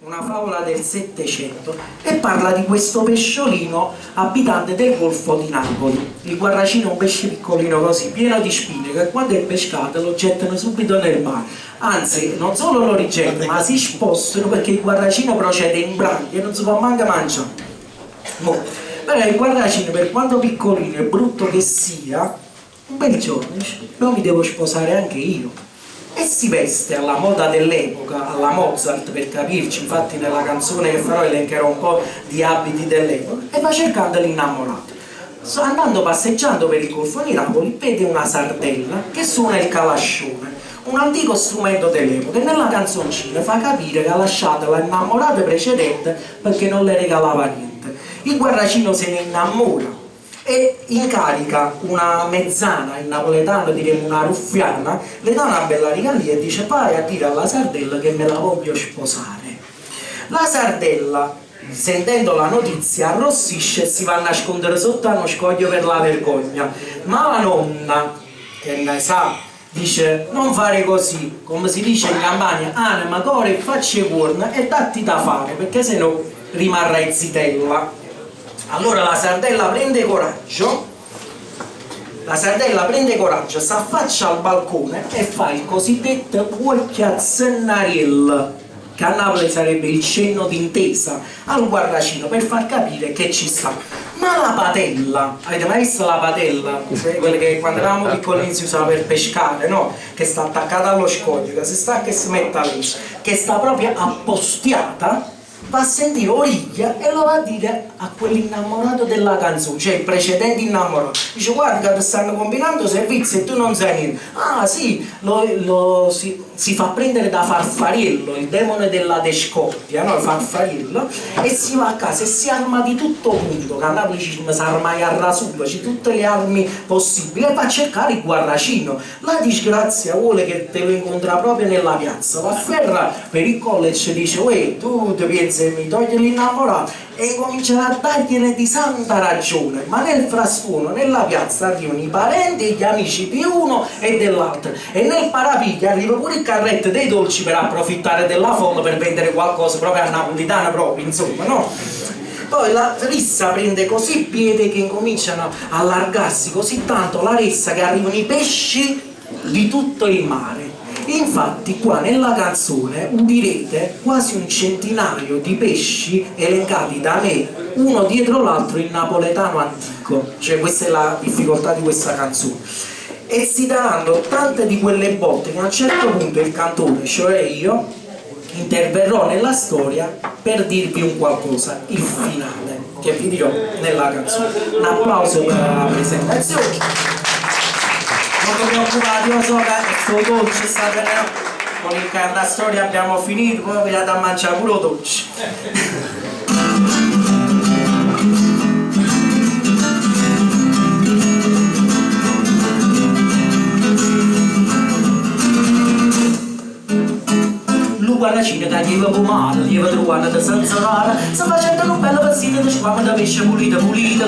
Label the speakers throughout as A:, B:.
A: una favola del Settecento, e parla di questo pesciolino abitante del Golfo di Napoli. Il guarracino è un pesce piccolino così, pieno di spine, che quando è pescato lo gettano subito nel mare. Anzi, non solo lo rigettano, ma si spostano, perché il guarracino procede in branchie e non si può manco mangiare. Però il guarracino, per quanto piccolino e brutto che sia, un bel giorno dice: no, mi devo sposare anche io. E si veste alla moda dell'epoca, alla Mozart per capirci, infatti nella canzone che farò elencherò un po' di abiti dell'epoca, e va cercando l'innamorato. Andando passeggiando per il Golfo di Napoli vede una sardella che suona il calascione, un antico strumento dell'epoca, e nella canzoncina fa capire che ha lasciato l'innamorata precedente perché non le regalava niente. Il guarracino se ne innamora e incarica una mezzana, in napoletano diremo una ruffiana, le dà una bella regalia e dice: vai a dire alla sardella che me la voglio sposare. La sardella, sentendo la notizia, arrossisce e si va a nascondere sotto uno scoglio per la vergogna, ma la nonna, che ne sa, dice: non fare così, come si dice in Campania, anima, core e facce cuorna e datti da fare, perché se no rimarrai zitella. Allora la sardella prende coraggio, si affaccia al balcone e fa il cosiddetto occhiazzennariel, che a Napoli sarebbe il cenno d'intesa al guarracino per far capire che ci sta. Ma la patella, avete mai visto la patella? Quelle che quando eravamo piccolini si usava per pescare, no? Che sta attaccata allo scoglio, che si sta che si mette lì, che sta proprio appostiata, va a sentire Origlia e lo va a dire a quell'innamorato della canzone, cioè il precedente innamorato. Dice: guarda che stanno combinando servizi e tu non sai niente. Ah sì, si fa prendere da Farfariello, il demone della discordia, no? Farfariello, e si va a casa e si arma di tutto punto, che a Napoli ci si arma a rasulla, c'è tutte le armi possibili, e va a cercare il guarracino. La disgrazia vuole che te lo incontra proprio nella piazza, va a ferra per il college e dice: uè, tu ti pensi mi togli l'innamorato? E cominciano a dargliene di santa ragione, ma nel frastuono, nella piazza, arrivano i parenti e gli amici di uno e dell'altro, e nel parapiglia arriva pure il carretto dei dolci per approfittare della folla per vendere qualcosa proprio a napolitana proprio, insomma, no? Poi la rissa prende così piede che incominciano a allargarsi così tanto la rissa che arrivano i pesci di tutto il mare. Infatti qua nella canzone udirete quasi un centinaio di pesci elencati da me, uno dietro l'altro, in napoletano antico, cioè questa è la difficoltà di questa canzone. E si daranno tante di quelle botte che a un certo punto il cantore, cioè io, interverrò nella storia per dirvi un qualcosa, il finale, che vi dirò nella canzone. Un applauso per la presentazione. Non vi preoccupate, io so che sto dolce sta con il cantastoria abbiamo finito, poi vi date a mangiare pure dolce. Guarracino che gli va pomata, gli va trovando da sanzonare, sta facendo un bello vestito di squama da pesce pulita,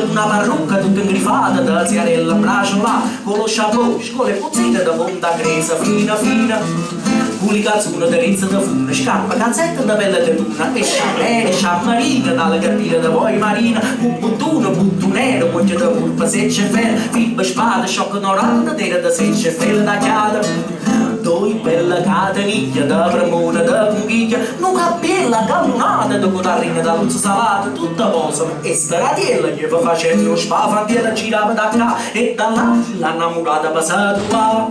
A: una parrucca tutta ingrifata, da ziarella braccio là, con lo chapeau, con le puzzine da punta gresa, fina, con i calzoni da rizza da fune, scarpa, calzetta da pelle di tuna, e sciamene, sciammarina, dalla cartina da poi marina, un buttunero, cuoce da pulpa, secce fela, fibra, spada, sciocco noranda, tera da secce fela tagliata. Due belle cateniglie da premone, da conchiglia, una cappella gallonata da cotarrina da luzzo salata, tutta cosa, e staratiella gli fa facendo lo spafantiera, girava da qua e da là, l'annamorata passata qua.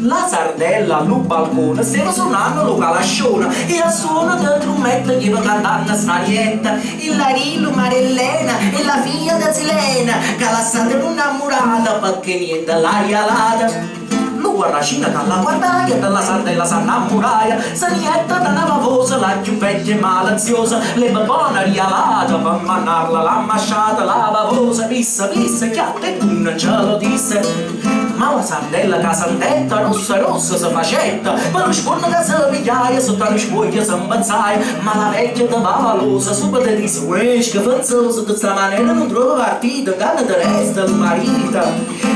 A: La sardella al balcone stava suonando lo calascione e a suono del trummetta gli va cantando snarietta, il Larilo, Marellena e la figlia da Silena, che la stata innamorata perché niente l'ha rialata. Lo guarracina dalla guardaia, dalla sardella s'annamuraia, sanietta da una voce, la più vecchia e malaziosa, le babona rialata, per mannarla l'ha masciata, la bavosa, pissa, chiatta e tu non ce lo disse. Ma la sardella casandetta, rossa si facetta, per lo scorno che si pigliaia, sotto la spoglia si imbazzaia, ma la vecchia da valosa, subito disse: uè, che fanzosa, di sta maniera non trova partita, ganna di resta il marito.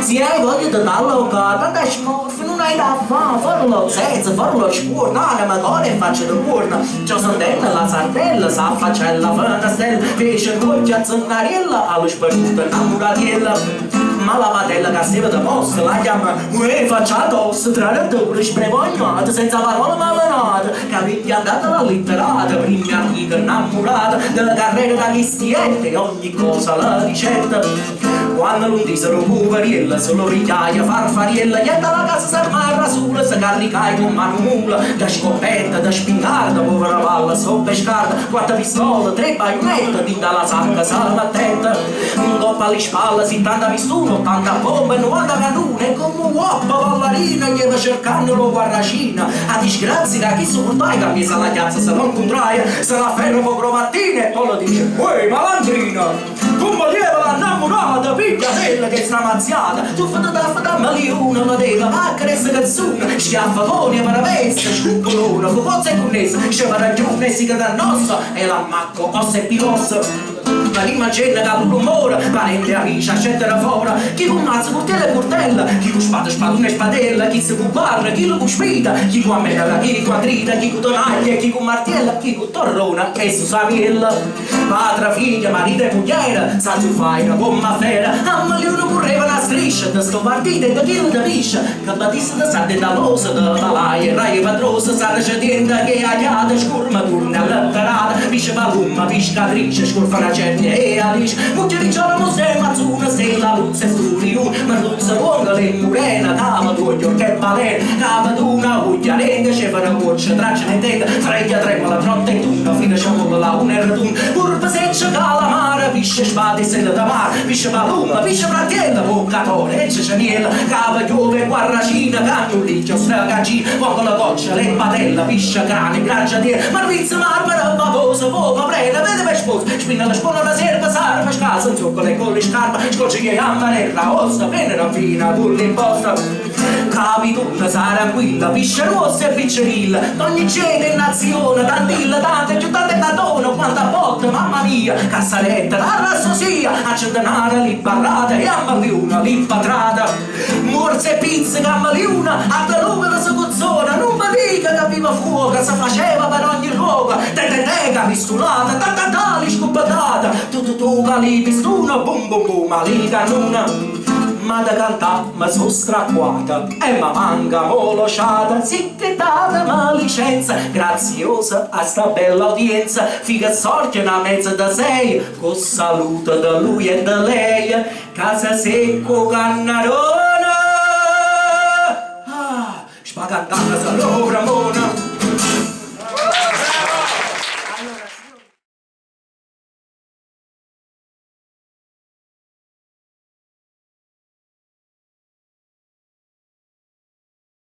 A: Se hai voglia di allocare, non smorfi, non hai da fare, farlo senza, farlo sport, no, magari faccio da buona. C'ho sandella, la sardella, sa facella, fana stella, pesce, coccia, zannariella, allo spartuto, innamoratiella. Ma la padella che stava da posto la chiama uè faccia tosse, traditore, spremognata, senza parole malanate, capiglia andata la litterata, prima amica innamorata, della carriera da chistiette, ogni cosa la ricetta. Quando non disero poveriella, solo richiaia, farfariella, niente la casa s'armarra sola, si caricai con mano mula, da scopetta, da spingarda, povera palla, sopra scarda, 4 pistole, 3 baionette, din dalla sacca, salva attenta, un coppa alle spalle, 70 pistole, 80 bombe, 90 cannone, come un uoppa ballerina, gli va cercando lo guarracina, a disgrazia chi sopportai, che mi sa la chiazza, se non contraia, se la ferro con cromattine, e poi lo dice, uè, malandrina! Come lieva la innamorata, pigliatella che sta mazziata, tu fate da maliuna, ma deve a cressa cazzuna, schiaffa con e paravessa, scuppolona, con pozza e connessa, sceva ragione, si cade nostra, e l'ammacco, ossa e pilossa. Ma l'immagine che l'umore, parente amici, accetta fuori, chi con mazzo, portella e portella, chi con spada, spadone e spadella, chi si con barra, chi lo con spida, chi con mela, chi con grida, chi con tonaglia, chi con martella, chi con torrona e su saviella. Padre, figlia, marito e moglie, sa tu fai una gomma fera, a Maliuno correva una striscia, da sto partito e da chi lo capisce, che battista da sarde da losa, da valaia, rai e padrosa, sa recedenda che agliata, scurma, turna, letterata, pisce palumma, piscatrice, scurfa una certa, e Alice, muccericciolo, mosè, mazzuna, stella, luzza e sturiu, merluzza, lunga, le murena, cava, d'oglio, che balena, cava d'una, uglia, rende, scefa una goccia, traccia ne tenda, freglia, tremola, trotta e tuna, fine sciamola, la una e radun, curva, seccia, calamara, pisce, spade, sella da mare, pisce palumma, pisce fratiella, boccatore, ecce, ceniella, cava, giove, guarracina, cagnuliccio, stragacina, poco la goccia, le patella, pisce, cane, gracciatiera, marvizza, marmara, bavosa, popa, preda, vede per sposa, spina la spona, la serva, sarva, scasa, un zoccolo con le scarpe, scocci che ammarella, ossa, venera fina, burla imposta, capi tutta, sarà quilla, pisce rossa e piccerilla, ogni cene in nazione, tantilla, tante, più tante catone, quanta botta, mamma mia, cassaretta, la rassosia, a centenare, lì barrata, e a Maliuna, lì patrata, morse e pizze, che a Maliuna, a da lume la saguzzona, non mi dica che viva fuoco, si faceva per ogni luogo, te, pistolata, li scoppatata, tu, cali pistuna, bum bum bum, malita nuna, ma da cantà ma so stracquata, e ma manca molosciata, sicchettata ma licenza, graziosa a sta bella udienza, figa sorge una mezza da sei, con saluto da lui e da lei, casa secco cannarona, spagantata sa l'obra mona.